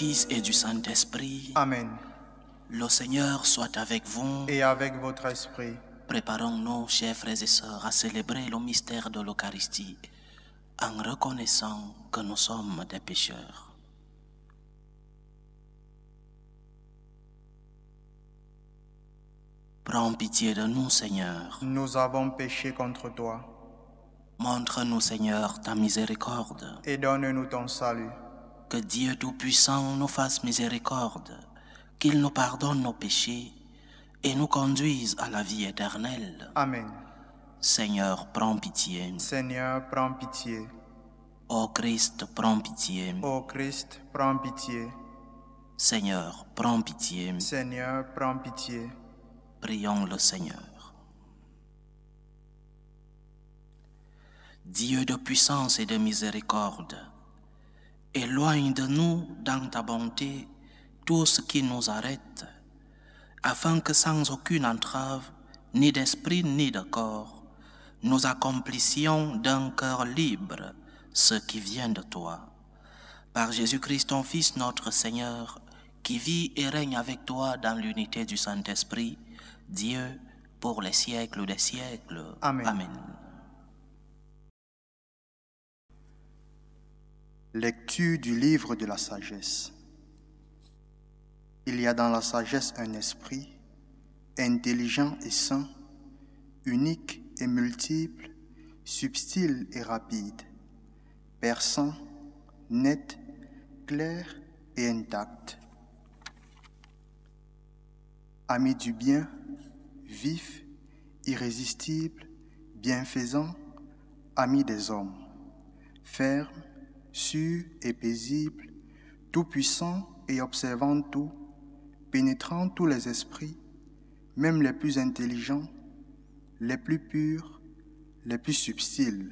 Fils et du Saint-Esprit. Amen. Le Seigneur soit avec vous. Et avec votre esprit. Préparons-nous, chers frères et sœurs, à célébrer le mystère de l'Eucharistie en reconnaissant que nous sommes des pécheurs. Prends pitié de nous, Seigneur. Nous avons péché contre toi. Montre-nous, Seigneur, ta miséricorde. Et donne-nous ton salut. Que Dieu Tout-Puissant nous fasse miséricorde, qu'il nous pardonne nos péchés et nous conduise à la vie éternelle. Amen. Seigneur, prends pitié. Seigneur, prends pitié. Ô Christ, prends pitié. Ô Christ, prends pitié. Seigneur, prends pitié. Seigneur, prends pitié. Prions le Seigneur. Dieu de puissance et de miséricorde, éloigne de nous, dans ta bonté, tout ce qui nous arrête, afin que sans aucune entrave, ni d'esprit ni de corps, nous accomplissions d'un cœur libre ce qui vient de toi. Par Jésus-Christ, ton Fils, notre Seigneur, qui vit et règne avec toi dans l'unité du Saint-Esprit, Dieu, pour les siècles des siècles. Amen. Amen. Lecture du livre de la sagesse. Il y a dans la sagesse un esprit, intelligent et saint, unique et multiple, subtil et rapide, perçant, net, clair et intact. Ami du bien, vif, irrésistible, bienfaisant, ami des hommes, ferme, sûr et paisible, tout-puissant et observant tout, pénétrant tous les esprits, même les plus intelligents, les plus purs, les plus subtils.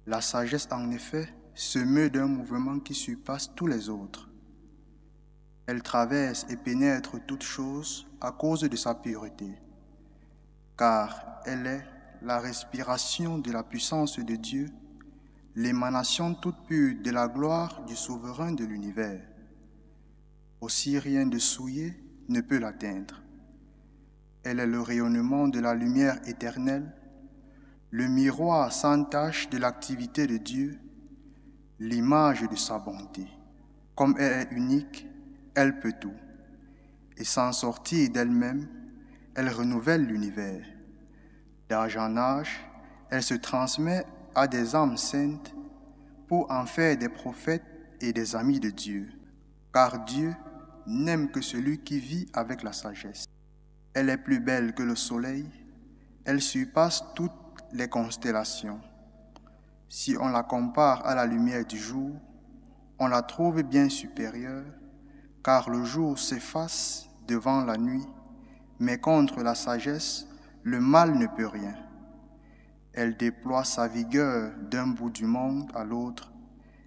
La sagesse, en effet, se meut d'un mouvement qui surpasse tous les autres. Elle traverse et pénètre toutes choses à cause de sa pureté, car elle est la respiration de la puissance de Dieu, l'émanation toute pure de la gloire du souverain de l'univers. Aussi rien de souillé ne peut l'atteindre. Elle est le rayonnement de la lumière éternelle, le miroir sans tache de l'activité de Dieu, l'image de sa bonté. Comme elle est unique, elle peut tout, et sans sortir d'elle-même, elle renouvelle l'univers. D'âge en âge, elle se transmet à des âmes saintes pour en faire des prophètes et des amis de Dieu, car Dieu n'aime que celui qui vit avec la sagesse. Elle est plus belle que le soleil, elle surpasse toutes les constellations. Si on la compare à la lumière du jour, on la trouve bien supérieure, car le jour s'efface devant la nuit, mais contre la sagesse, le mal ne peut rien. Elle déploie sa vigueur d'un bout du monde à l'autre.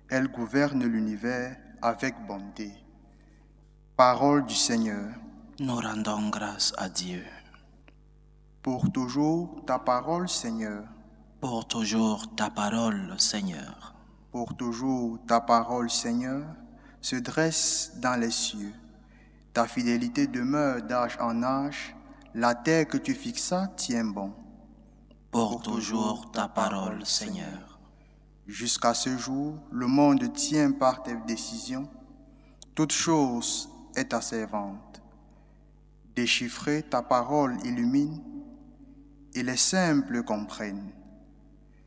Elle gouverne l'univers avec bonté. Parole du Seigneur. Nous rendons grâce à Dieu. Pour toujours ta parole, Seigneur. Pour toujours ta parole, Seigneur. Pour toujours ta parole, Seigneur, se dresse dans les cieux. Ta fidélité demeure d'âge en âge. La terre que tu fixas tient bon. Pour toujours ta parole, Seigneur. Jusqu'à ce jour, le monde tient par tes décisions. Toute chose est ta servante. Déchiffrer ta parole illumine, et les simples comprennent.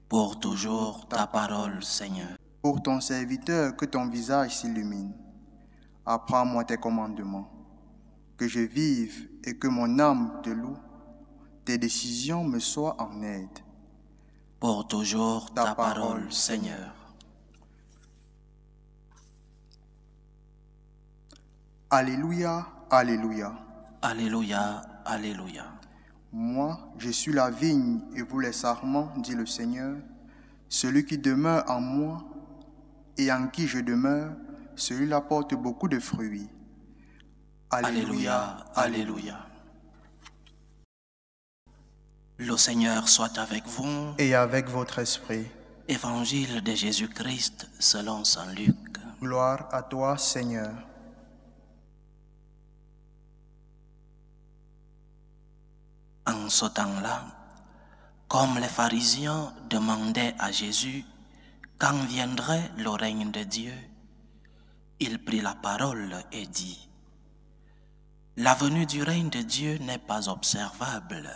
Pour toujours ta parole, Seigneur. Pour ton serviteur, que ton visage s'illumine. Apprends-moi tes commandements, que je vive et que mon âme te loue. Tes décisions me soient en aide. Pour toujours ta parole, Seigneur. Alléluia, alléluia. Alléluia, alléluia. Moi, je suis la vigne et vous les sarments, dit le Seigneur. Celui qui demeure en moi et en qui je demeure, celui-là porte beaucoup de fruits. Alléluia, alléluia. Le Seigneur soit avec vous. Et avec votre esprit. Évangile de Jésus-Christ selon saint Luc. Gloire à toi, Seigneur. En ce temps-là, comme les pharisiens demandaient à Jésus quand viendrait le règne de Dieu, il prit la parole et dit: La venue du règne de Dieu n'est pas observable.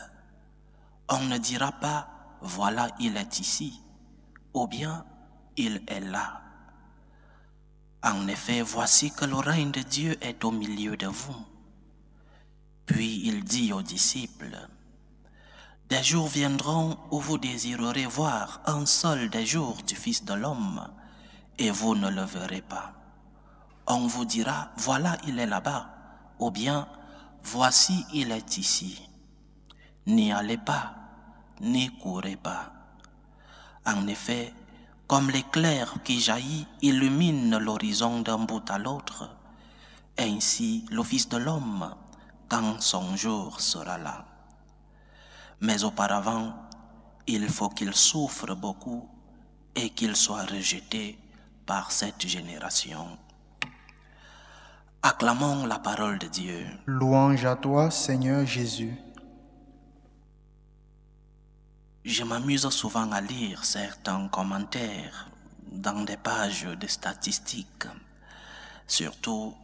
On ne dira pas: voilà, il est ici, ou bien il est là. En effet, voici que le règne de Dieu est au milieu de vous. Puis il dit aux disciples: Des jours viendront où vous désirerez voir un seul des jours du Fils de l'homme, et vous ne le verrez pas. On vous dira: voilà, il est là-bas, ou bien voici, il est ici. N'y allez pas, n'y courez pas. En effet, comme l'éclair qui jaillit illumine l'horizon d'un bout à l'autre, ainsi le Fils de l'homme, quand son jour sera là. Mais auparavant, il faut qu'il souffre beaucoup et qu'il soit rejeté par cette génération. Acclamons la parole de Dieu. Louange à toi, Seigneur Jésus. Je m'amuse souvent à lire certains commentaires dans des pages de statistiques, surtout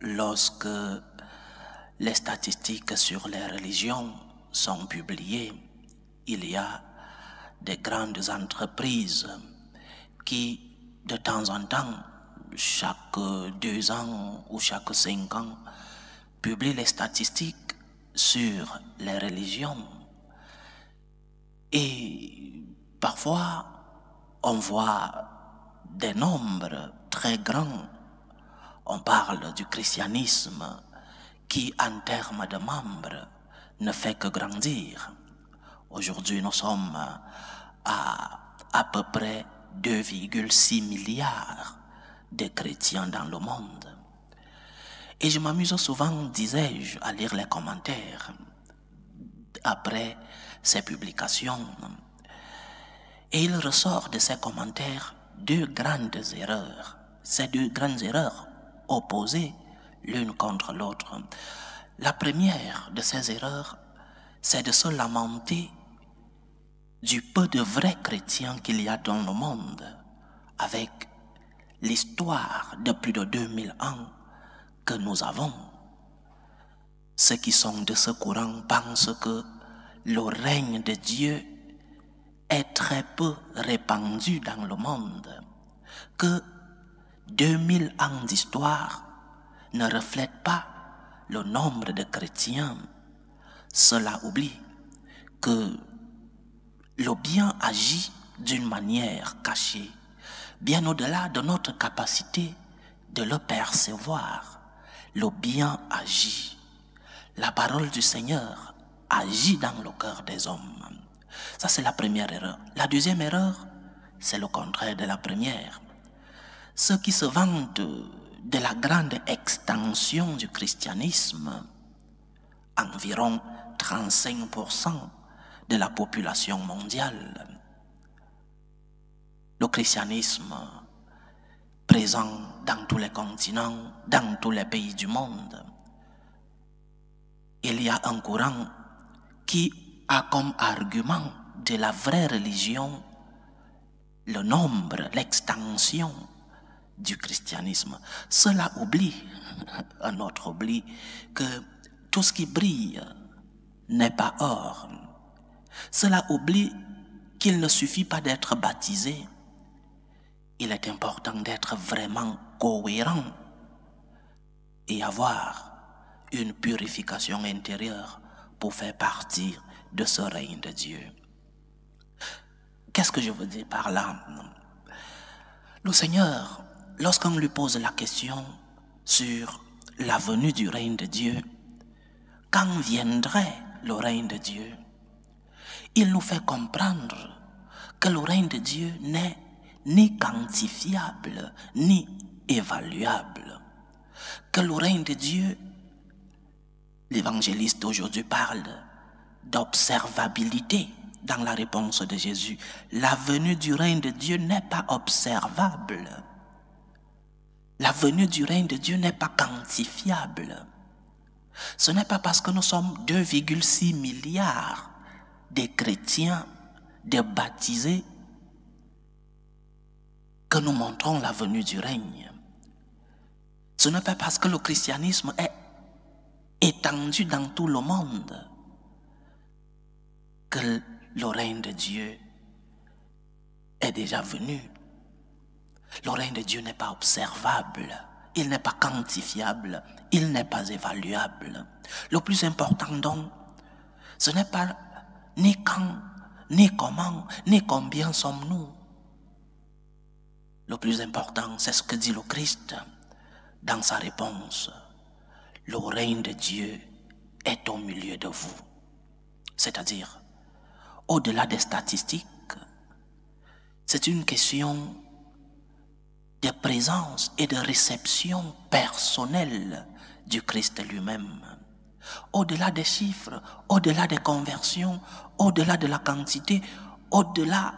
lorsque les statistiques sur les religions sont publiées. Il y a des grandes entreprises qui, de temps en temps, chaque 2 ans ou chaque 5 ans, publient les statistiques sur les religions. Et parfois, on voit des nombres très grands. On parle du christianisme qui, en termes de membres, ne fait que grandir. Aujourd'hui, nous sommes à peu près 2,6 milliards de chrétiens dans le monde. Et je m'amuse souvent, disais-je, à lire les commentaires après ces publications. Et il ressort de ces commentaires 2 grandes erreurs. Ces 2 grandes erreurs opposées l'une contre l'autre. La première de ces erreurs, c'est de se lamenter du peu de vrais chrétiens qu'il y a dans le monde, avec l'histoire de plus de 2000 ans que nous avons. Ceux qui sont de ce courant pensent que le règne de Dieu est très peu répandu dans le monde, que 2000 ans d'histoire ne reflètent pas le nombre de chrétiens. Cela oublie que le bien agit d'une manière cachée, bien au-delà de notre capacité de le percevoir. Le bien agit. La parole du Seigneur agit dans le cœur des hommes. Ça, c'est la première erreur. La deuxième erreur, c'est le contraire de la première. Ceux qui se vantent de la grande extension du christianisme, environ 35% de la population mondiale. Le christianisme présent dans tous les continents, dans tous les pays du monde. Il y a un courant qui a comme argument de la vraie religion le nombre, l'extension du christianisme. Cela oublie, un autre oublie, que tout ce qui brille n'est pas or. Cela oublie qu'il ne suffit pas d'être baptisé. Il est important d'être vraiment cohérent et avoir une purification intérieure pour faire partie de ce règne de Dieu. Qu'est-ce que je veux dire par là? Le Seigneur, lorsqu'on lui pose la question sur la venue du règne de Dieu, quand viendrait le règne de Dieu, il nous fait comprendre que le règne de Dieu n'est ni quantifiable, ni évaluable. Que le règne de Dieu, l'évangéliste aujourd'hui parle d'observabilité dans la réponse de Jésus. La venue du règne de Dieu n'est pas observable. La venue du règne de Dieu n'est pas quantifiable. Ce n'est pas parce que nous sommes 2,6 milliards de chrétiens, de baptisés, que nous montrons la venue du règne. Ce n'est pas parce que le christianisme est étendu dans tout le monde que le règne de Dieu est déjà venu. Le règne de Dieu n'est pas observable, il n'est pas quantifiable, il n'est pas évaluable. Le plus important donc, ce n'est pas ni quand, ni comment, ni combien sommes-nous. Le plus important, c'est ce que dit le Christ dans sa réponse. Le règne de Dieu est au milieu de vous. C'est-à-dire, au-delà des statistiques, c'est une question de présence et de réception personnelle du Christ lui-même. Au-delà des chiffres, au-delà des conversions, au-delà de la quantité, au-delà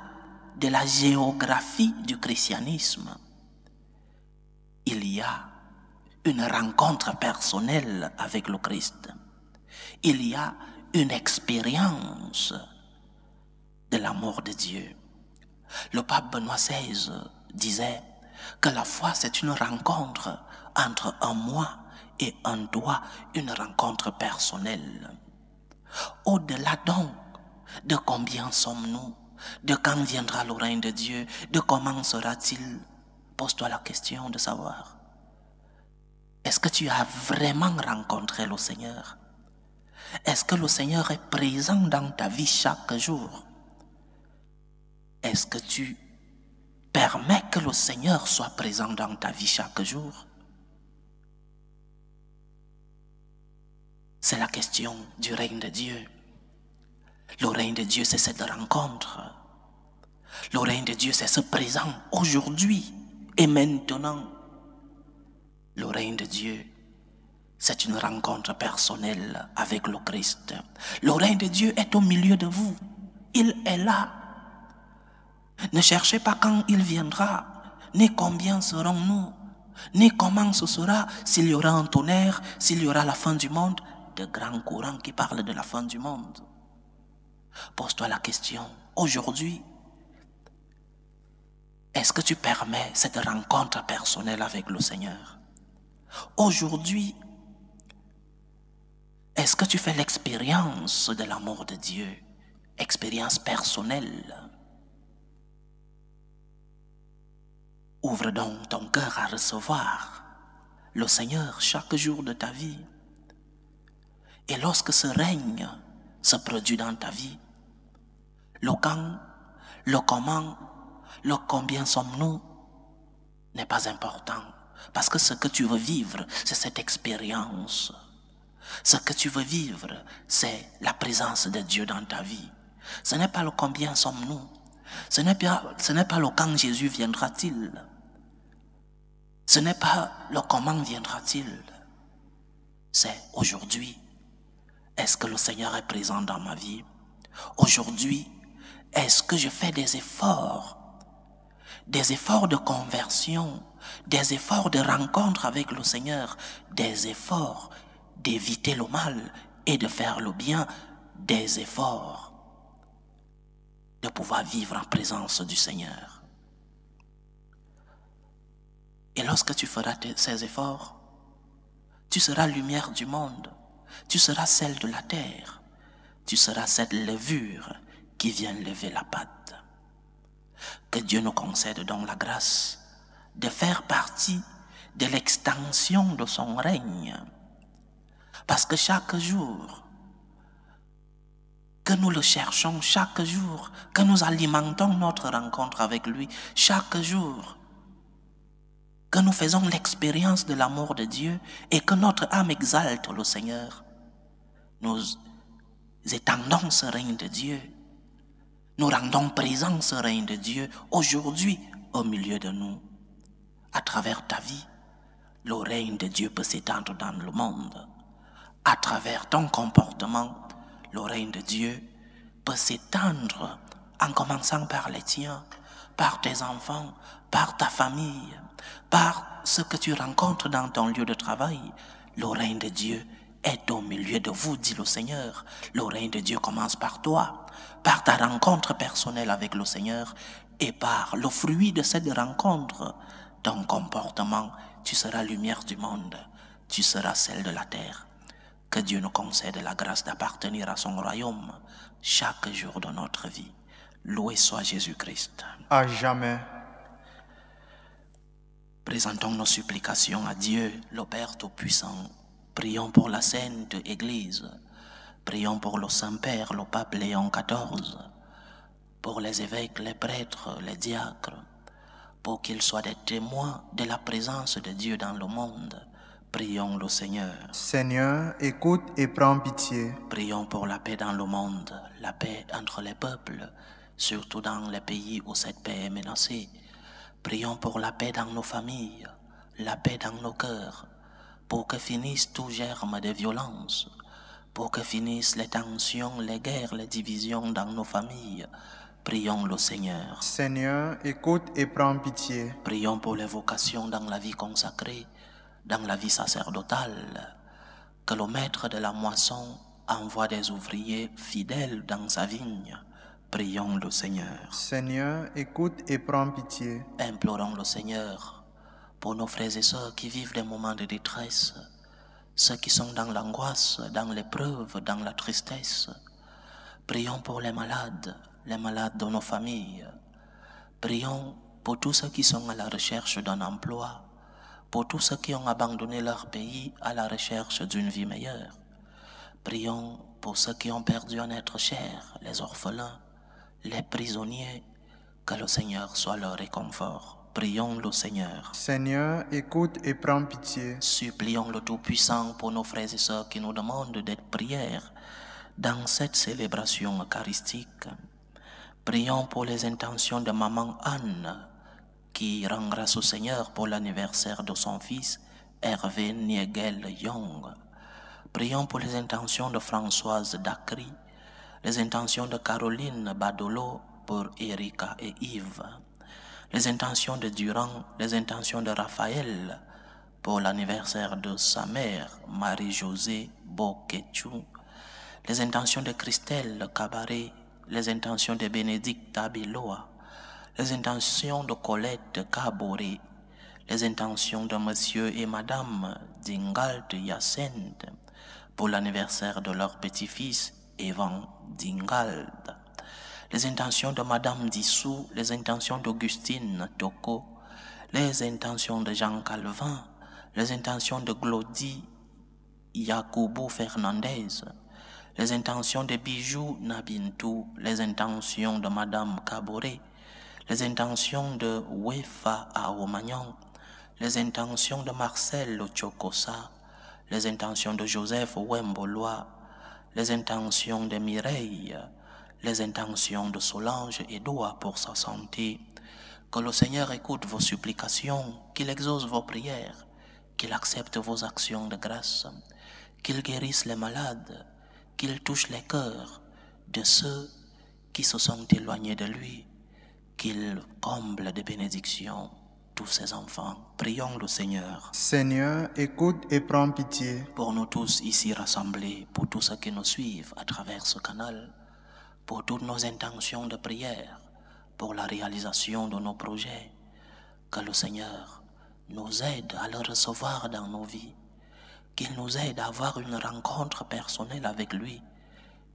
de la géographie du christianisme, il y a une rencontre personnelle avec le Christ. Il y a une expérience de l'amour de Dieu. Le pape Benoît XVI disait que la foi, c'est une rencontre entre un moi et un toi, une rencontre personnelle. Au-delà donc de combien sommes-nous, de quand viendra le règne de Dieu, de comment sera-t-il, pose-toi la question de savoir, est-ce que tu as vraiment rencontré le Seigneur? Est-ce que le Seigneur est présent dans ta vie chaque jour? Est-ce que tu permets que le Seigneur soit présent dans ta vie chaque jour? C'est la question du règne de Dieu. Le règne de Dieu, c'est cette rencontre. Le règne de Dieu, c'est ce présent aujourd'hui et maintenant. Le règne de Dieu, c'est une rencontre personnelle avec le Christ. Le règne de Dieu est au milieu de vous. Il est là. Ne cherchez pas quand il viendra, ni combien serons-nous, ni comment ce sera, s'il y aura un tonnerre, s'il y aura la fin du monde. De grands courants qui parlent de la fin du monde. Pose-toi la question, aujourd'hui, est-ce que tu permets cette rencontre personnelle avec le Seigneur? Aujourd'hui, est-ce que tu fais l'expérience de l'amour de Dieu, expérience personnelle? Ouvre donc ton cœur à recevoir le Seigneur chaque jour de ta vie. Et lorsque ce règne se produit dans ta vie, le quand, le comment, le combien sommes-nous n'est pas important. Parce que ce que tu veux vivre, c'est cette expérience. Ce que tu veux vivre, c'est la présence de Dieu dans ta vie. Ce n'est pas le combien sommes-nous. Ce n'est pas le quand Jésus viendra-t-il. Ce n'est pas le comment viendra-t-il. C'est aujourd'hui. Est-ce que le Seigneur est présent dans ma vie? Aujourd'hui, est-ce que je fais des efforts de conversion, des efforts de rencontre avec le Seigneur, des efforts d'éviter le mal et de faire le bien, des efforts de pouvoir vivre en présence du Seigneur? Et lorsque tu feras ces efforts, tu seras lumière du monde. Tu seras celle de la terre. Tu seras cette levure qui vient lever la pâte. Que Dieu nous concède donc la grâce de faire partie de l'extension de son règne. Parce que chaque jour que nous le cherchons, chaque jour que nous alimentons notre rencontre avec lui, chaque jour que nous faisons l'expérience de l'amour de Dieu et que notre âme exalte le Seigneur, nous étendons ce règne de Dieu, nous rendons présent ce règne de Dieu aujourd'hui au milieu de nous. À travers ta vie, le règne de Dieu peut s'étendre dans le monde. À travers ton comportement, le règne de Dieu peut s'étendre en commençant par les tiens, par tes enfants, par ta famille, par ce que tu rencontres dans ton lieu de travail. Le règne de Dieu est au milieu de vous, dit le Seigneur. Le règne de Dieu commence par toi, par ta rencontre personnelle avec le Seigneur et par le fruit de cette rencontre, ton comportement. Tu seras lumière du monde, tu seras celle de la terre. Que Dieu nous concède la grâce d'appartenir à son royaume chaque jour de notre vie. Loué soit Jésus-Christ. À jamais. Présentons nos supplications à Dieu, le Père Tout-Puissant. Prions pour la Sainte Église. Prions pour le Saint-Père, le Pape Léon XIV. Pour les évêques, les prêtres, les diacres. Pour qu'ils soient des témoins de la présence de Dieu dans le monde. Prions le Seigneur. Seigneur, écoute et prends pitié. Prions pour la paix dans le monde, la paix entre les peuples, surtout dans les pays où cette paix est menacée. Prions pour la paix dans nos familles, la paix dans nos cœurs, pour que finisse tout germe de violence, pour que finissent les tensions, les guerres, les divisions dans nos familles. Prions le Seigneur. Seigneur, écoute et prends pitié. Prions pour les vocations dans la vie consacrée, dans la vie sacerdotale, que le maître de la moisson envoie des ouvriers fidèles dans sa vigne. Prions le Seigneur. Seigneur, écoute et prends pitié. Implorons le Seigneur pour nos frères et sœurs qui vivent des moments de détresse, ceux qui sont dans l'angoisse, dans l'épreuve, dans la tristesse. Prions pour les malades de nos familles. Prions pour tous ceux qui sont à la recherche d'un emploi, pour tous ceux qui ont abandonné leur pays à la recherche d'une vie meilleure. Prions pour ceux qui ont perdu un être cher, les orphelins, les prisonniers, que le Seigneur soit leur réconfort. Prions le Seigneur. Seigneur, écoute et prends pitié. Supplions le Tout-Puissant pour nos frères et sœurs qui nous demandent d'être prières dans cette célébration eucharistique. Prions pour les intentions de maman Anne, qui rend grâce au Seigneur pour l'anniversaire de son fils Hervé Niegel Young. Prions pour les intentions de Françoise Dacry, les intentions de Caroline Badolo pour Erika et Yves, les intentions de Durand, les intentions de Raphaël pour l'anniversaire de sa mère Marie-Josée Boquechou, les intentions de Christelle Cabaret, les intentions de Bénédicte Abiloa, les intentions de Colette Caboret, les intentions de Monsieur et Madame Dingalt Yacinthe pour l'anniversaire de leur petit-fils Evan Dingalt, les intentions de Madame Dissou, les intentions d'Augustine Toko, les intentions de Jean Calvin, les intentions de Glody Yacoubou Fernandez, les intentions de Bijou Nabintou, les intentions de Madame Caboret, les intentions de Wefa Aomagnon, les intentions de Marcel Chokosa, les intentions de Joseph Wembolois, les intentions de Mireille, les intentions de Solange Edoua pour sa santé. Que le Seigneur écoute vos supplications, qu'il exauce vos prières, qu'il accepte vos actions de grâce, qu'il guérisse les malades, qu'il touche les cœurs de ceux qui se sont éloignés de lui, qu'il comble de bénédictions tous ses enfants. Prions le Seigneur. Seigneur, écoute et prends pitié. Pour nous tous ici rassemblés, pour tous ceux qui nous suivent à travers ce canal, pour toutes nos intentions de prière, pour la réalisation de nos projets, que le Seigneur nous aide à le recevoir dans nos vies, qu'il nous aide à avoir une rencontre personnelle avec lui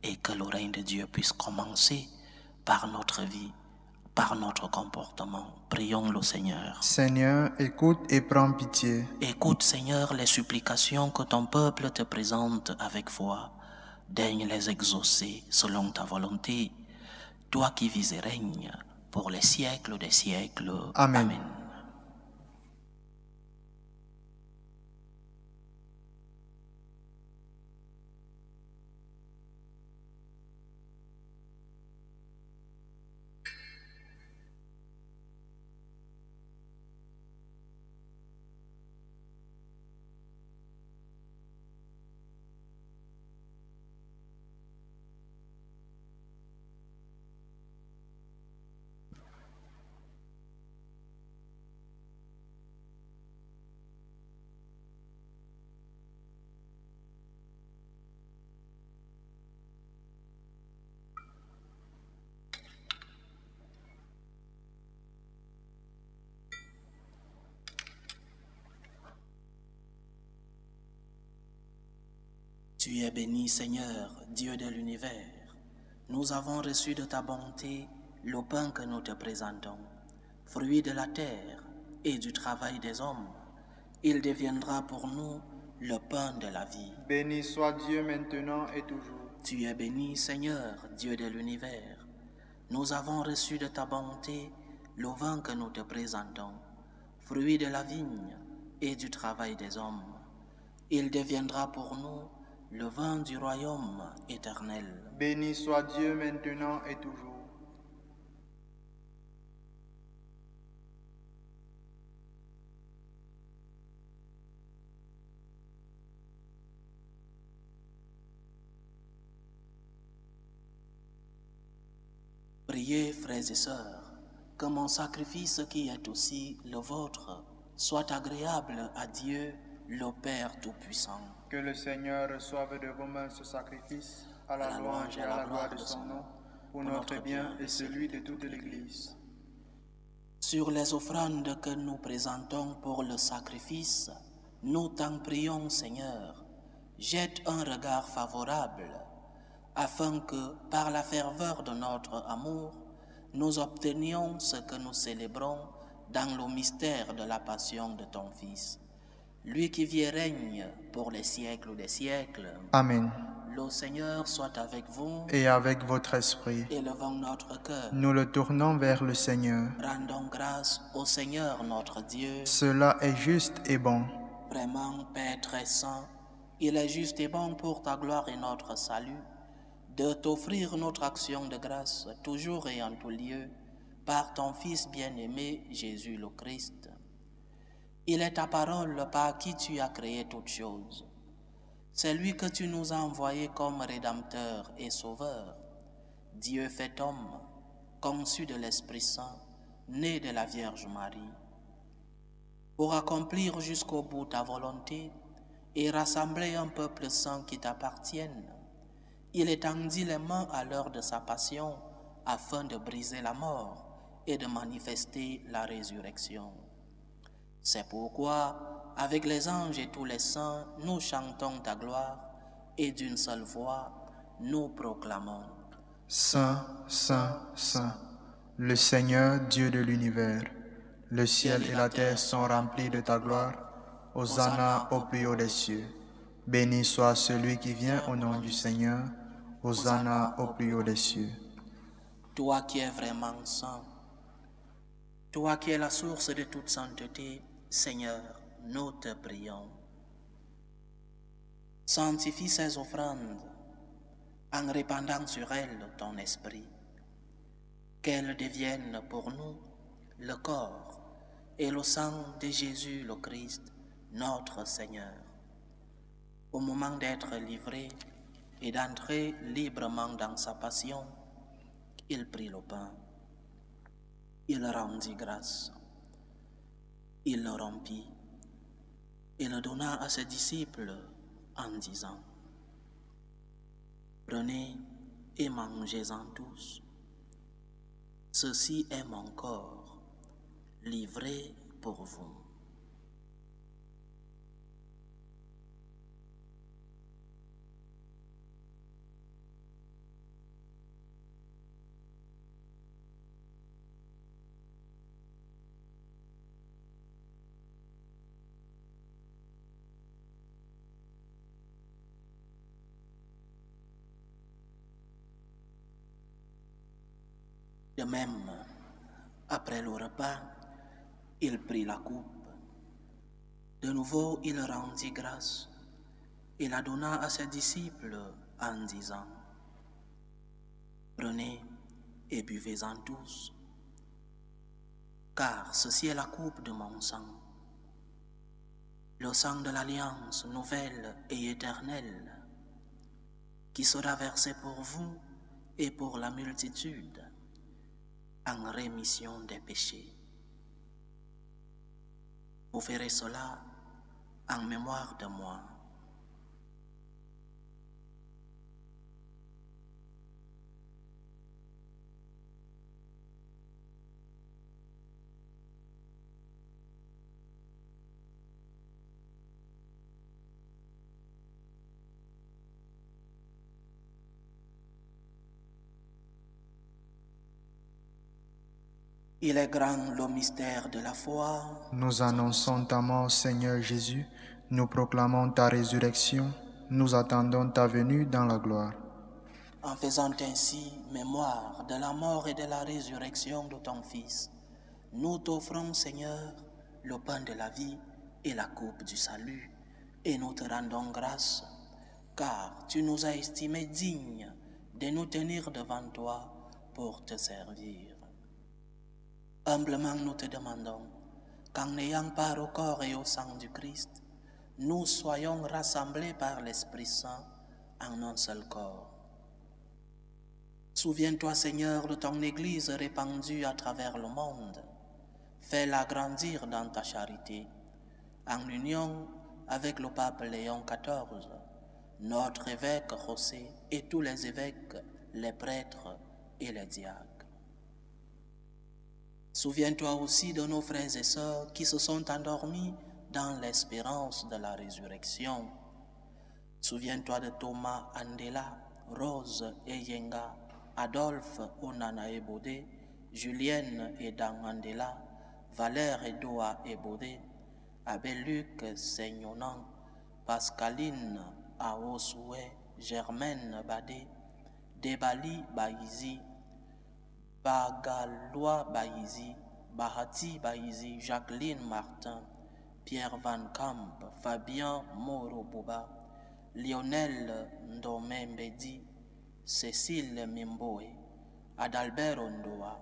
et que le règne de Dieu puisse commencer par notre vie, par notre comportement. Prions le Seigneur. Seigneur, écoute et prends pitié. Écoute, Seigneur, les supplications que ton peuple te présente avec foi. Daigne les exaucer selon ta volonté, toi qui vis et règnes pour les siècles des siècles. Amen. Amen. Tu es béni, Seigneur, Dieu de l'univers. Nous avons reçu de ta bonté le pain que nous te présentons, fruit de la terre et du travail des hommes. Il deviendra pour nous le pain de la vie. Béni soit Dieu maintenant et toujours. Tu es béni, Seigneur, Dieu de l'univers. Nous avons reçu de ta bonté le vin que nous te présentons, fruit de la vigne et du travail des hommes. Il deviendra pour nous le vin du royaume éternel. Béni soit Dieu maintenant et toujours. Priez, frères et sœurs, que mon sacrifice qui est aussi le vôtre soit agréable à Dieu, le Père Tout-Puissant. Que le Seigneur reçoive de vos mains ce sacrifice, à la louange et à la gloire de son nom, pour notre bien et celui de toute l'Église. Sur les offrandes que nous présentons pour le sacrifice, nous t'en prions, Seigneur, jette un regard favorable, afin que, par la ferveur de notre amour, nous obtenions ce que nous célébrons dans le mystère de la passion de ton Fils. Lui qui vit et règne pour les siècles des siècles. Amen. Le Seigneur soit avec vous. Et avec votre esprit. Élevons notre cœur. Nous le tournons vers le Seigneur. Rendons grâce au Seigneur notre Dieu. Cela est juste et bon. Vraiment, Père très saint, il est juste et bon pour ta gloire et notre salut de t'offrir notre action de grâce toujours et en tout lieu par ton Fils bien-aimé Jésus le Christ. Il est ta parole par qui tu as créé toutes choses. C'est lui que tu nous as envoyé comme Rédempteur et Sauveur, Dieu fait homme, conçu de l'Esprit Saint, né de la Vierge Marie. Pour accomplir jusqu'au bout ta volonté et rassembler un peuple saint qui t'appartienne, il étendit les mains à l'heure de sa passion afin de briser la mort et de manifester la résurrection. C'est pourquoi, avec les anges et tous les saints, nous chantons ta gloire et d'une seule voix, nous proclamons. Saint, Saint, Saint, le Seigneur Dieu de l'univers, le ciel et la terre sont remplis de ta gloire. Hosanna au plus haut des cieux. Béni soit celui qui vient au nom du Seigneur. Hosanna au plus haut des cieux. Toi qui es vraiment saint, toi qui es la source de toute sainteté, Seigneur, nous te prions. Sanctifie ces offrandes en répandant sur elles ton esprit, qu'elles deviennent pour nous le corps et le sang de Jésus le Christ, notre Seigneur. Au moment d'être livré et d'entrer librement dans sa passion, il prit le pain, il rendit grâce, il le rompit et le donna à ses disciples en disant: prenez et mangez-en tous. Ceci est mon corps, livré pour vous. De même, après le repas, il prit la coupe. De nouveau, il rendit grâce et la donna à ses disciples en disant: prenez et buvez-en tous, car ceci est la coupe de mon sang, le sang de l'alliance nouvelle et éternelle, qui sera versé pour vous et pour la multitude en rémission des péchés. Vous ferez cela en mémoire de moi. Il est grand le mystère de la foi. Nous annonçons ta mort, Seigneur Jésus. Nous proclamons ta résurrection. Nous attendons ta venue dans la gloire. En faisant ainsi mémoire de la mort et de la résurrection de ton Fils, nous t'offrons, Seigneur, le pain de la vie et la coupe du salut, et nous te rendons grâce, car tu nous as estimés dignes de nous tenir devant toi pour te servir. Humblement nous te demandons qu'en ayant part au corps et au sang du Christ, nous soyons rassemblés par l'Esprit Saint en un seul corps. Souviens-toi, Seigneur, de ton Église répandue à travers le monde. Fais-la grandir dans ta charité, en union avec le pape Léon XIV, notre évêque José et tous les évêques, les prêtres et les diacres. Souviens-toi aussi de nos frères et sœurs qui se sont endormis dans l'espérance de la résurrection. Souviens-toi de Thomas Andela, Rose et Yenga, Adolphe Onana Ebodé, Julienne et Dan Andela, Valère et Doa Ebodé, Abel-Luc Seignonan, Pascaline Aosoué, Germaine Badé, Debali Baïzi, Bagalois Baïzi, Bahati Baïzi, Jacqueline Martin, Pierre Van Camp, Fabien Moro-Boba, Lionel Ndomembedi, Cécile Mimboe, Adalbert Ondoa,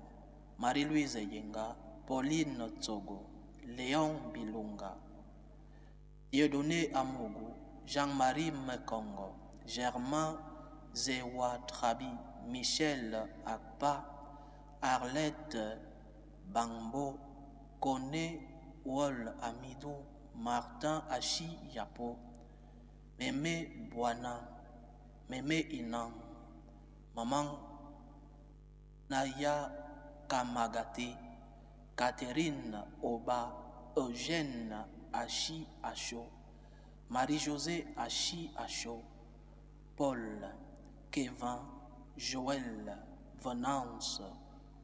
Marie-Louise Yenga, Pauline Tsogo, Léon Bilunga, Dieudonné Amougou, Jean-Marie Mekongo, Germain Zewa Trabi, Michel Akpa, Arlette Bangbo, Kone Wol Amidou, Martin Achi Yapo, Mémé Boana, Mémé Inan, Maman Naya Kamagate, Catherine Oba, Eugène Achi Acho, Marie-Josée Achi Acho, Paul, Kevin, Joël, Venance,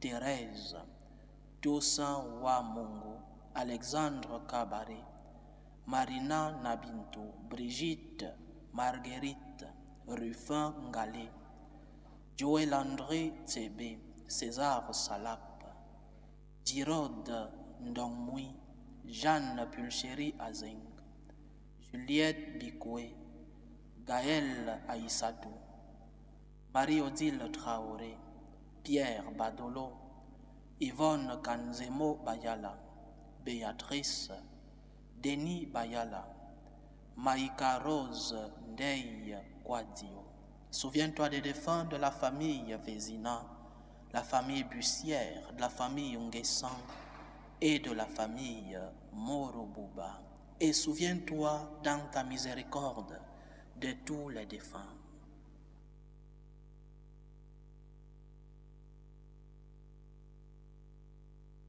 Thérèse, Toussaint Wamongo, Alexandre Cabaret, Marina Nabinto, Brigitte, Marguerite, Ruffin Ngalé, Joël André Tsebe, César Salap, Girode Ndongmoui, Jeanne Pulchéry Azeng, Juliette Bikoué, Gaël Aïssatou, Marie-Odile Traoré, Pierre Badolo, Yvonne Kanzemo Bayala, Béatrice, Denis Bayala, Maïka Rose Ndeye Kwadio. Souviens-toi des défunts de la famille Vézina, la famille Bussière, de la famille Nguessan et de la famille Moro-Bouba. Et souviens-toi dans ta miséricorde de tous les défunts.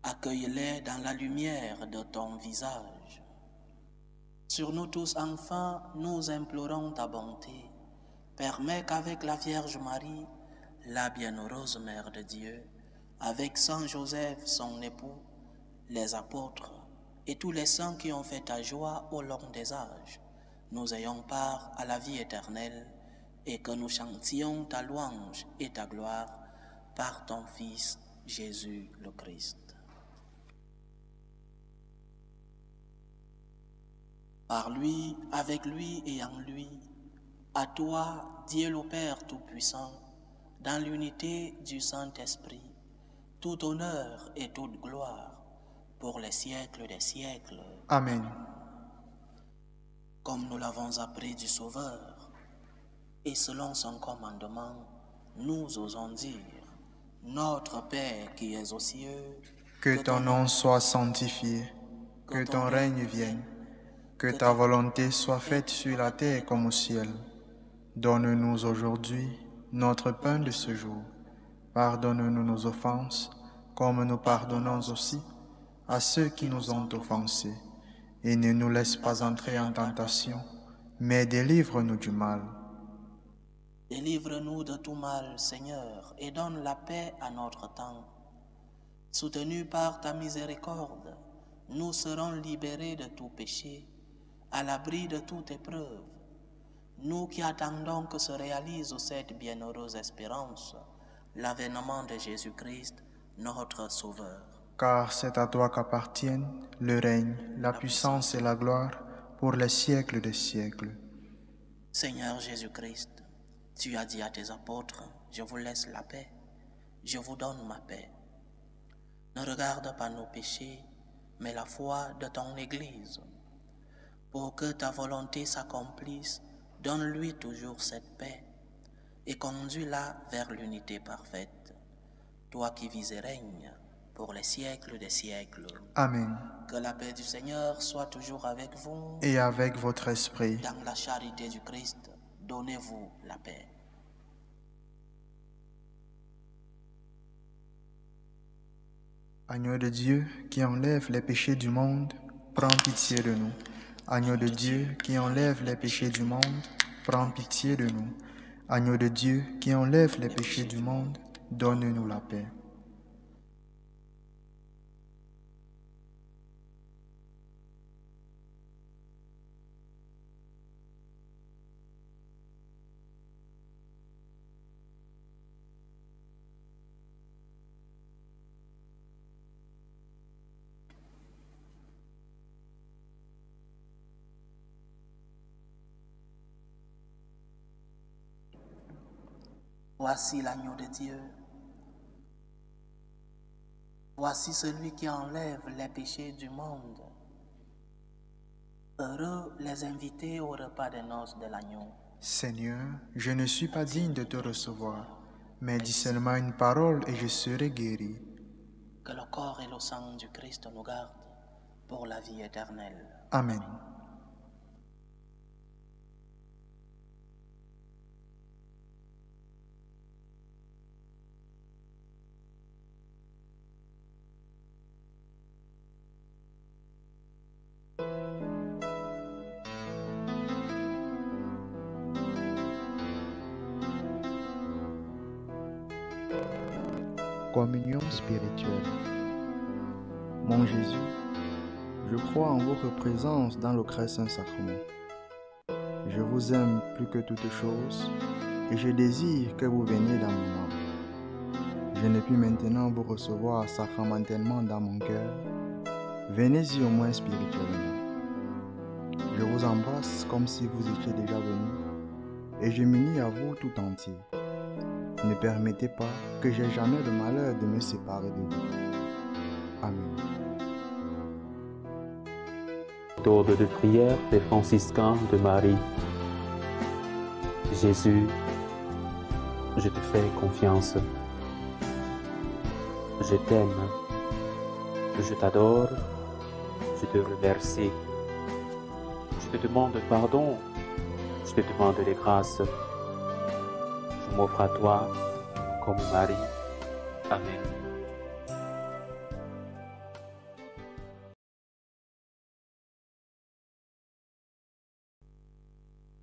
Accueille-les dans la lumière de ton visage. Sur nous tous, enfin, nous implorons ta bonté. Permets qu'avec la Vierge Marie, la bienheureuse Mère de Dieu, avec Saint Joseph, son époux, les apôtres et tous les saints qui ont fait ta joie au long des âges, nous ayons part à la vie éternelle et que nous chantions ta louange et ta gloire par ton Fils Jésus le Christ. Par lui, avec lui et en lui, à toi, Dieu le Père Tout-Puissant, dans l'unité du Saint-Esprit, tout honneur et toute gloire pour les siècles des siècles. Amen. Comme nous l'avons appris du Sauveur, et selon son commandement, nous osons dire, Notre Père qui es aux cieux, Que ton nom soit sanctifié, que ton règne vienne, que ta volonté soit faite sur la terre comme au ciel. Donne-nous aujourd'hui notre pain de ce jour. Pardonne-nous nos offenses, comme nous pardonnons aussi à ceux qui nous ont offensés. Et ne nous laisse pas entrer en tentation, mais délivre-nous du mal. Délivre-nous de tout mal, Seigneur, et donne la paix à notre temps. Soutenus par ta miséricorde, nous serons libérés de tout péché, à l'abri de toute épreuve. Nous qui attendons que se réalise cette bienheureuse espérance, l'avènement de Jésus-Christ, notre Sauveur. Car c'est à toi qu'appartiennent le règne, la puissance et la gloire pour les siècles des siècles. Seigneur Jésus-Christ, tu as dit à tes apôtres, je vous laisse la paix, je vous donne ma paix. Ne regarde pas nos péchés, mais la foi de ton Église. Pour que ta volonté s'accomplisse, donne-lui toujours cette paix et conduis-la vers l'unité parfaite. Toi qui vis et règnes pour les siècles des siècles. Amen. Que la paix du Seigneur soit toujours avec vous. Et avec votre esprit. Dans la charité du Christ, donnez-vous la paix. Agneau de Dieu qui enlève les péchés du monde, prends pitié de nous. Agneau de Dieu qui enlève les péchés du monde, prends pitié de nous. Agneau de Dieu qui enlève les péchés du monde, donne-nous la paix. Voici l'agneau de Dieu. Voici celui qui enlève les péchés du monde. Heureux les invités au repas des noces de l'agneau. Seigneur, je ne suis pas digne de te recevoir, mais dis seulement une parole et je serai guéri. Que le corps et le sang du Christ nous gardent pour la vie éternelle. Amen. Communion spirituelle. Mon Jésus, je crois en votre présence dans le très saint sacrement. Je vous aime plus que toute chose et je désire que vous veniez dans mon âme. Je ne puis maintenant vous recevoir sacramentellement dans mon cœur. Venez-y au moins spirituellement. Je vous embrasse comme si vous étiez déjà venu et je m'unis à vous tout entier. Ne permettez pas que j'aie jamais le malheur de me séparer de vous. Amen. Méthode de prière des franciscains de Marie. Jésus, je te fais confiance. Je t'aime. Je t'adore. Je te remercie. Je te demande pardon. Je te demande des grâces. Je m'offre à toi comme Marie. Amen.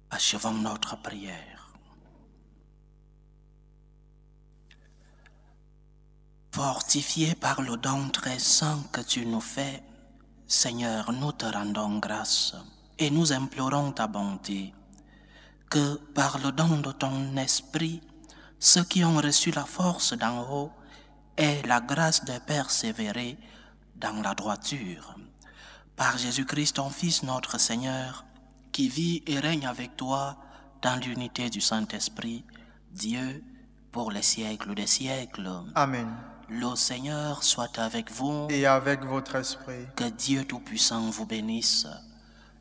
Achevons notre prière. Fortifiés par le don très saint que tu nous fais, Seigneur, nous te rendons grâce et nous implorons ta bonté, que par le don de ton esprit, ceux qui ont reçu la force d'en haut aient la grâce de persévérer dans la droiture. Par Jésus-Christ, ton Fils, notre Seigneur, qui vit et règne avec toi dans l'unité du Saint-Esprit, Dieu, pour les siècles des siècles. Amen. Le Seigneur soit avec vous. Et avec votre esprit. Que Dieu Tout-Puissant vous bénisse,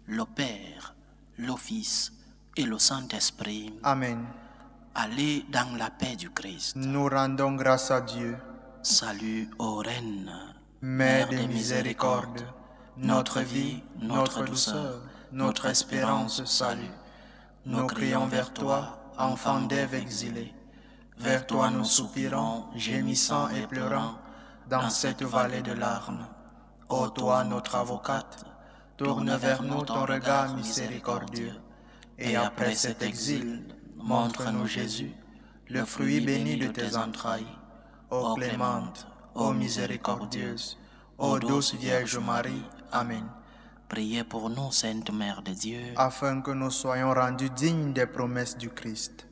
le Père, le Fils et le Saint-Esprit. Amen. Allez dans la paix du Christ. Nous rendons grâce à Dieu. Salut ô Reine, Mère de miséricorde, notre vie, notre douceur, notre espérance, salut. Nous crions vers toi, enfant d'Ève exilée. Vers toi nous soupirons, gémissant et pleurant, dans cette vallée de larmes. Ô toi, notre avocate, tourne vers nous ton regard miséricordieux. Et après cet exil, montre-nous Jésus, le fruit béni de tes entrailles. Ô clémente, ô miséricordieuse, ô douce Vierge Marie. Amen. Priez pour nous, Sainte Mère de Dieu, Afin que nous soyons rendus dignes des promesses du Christ.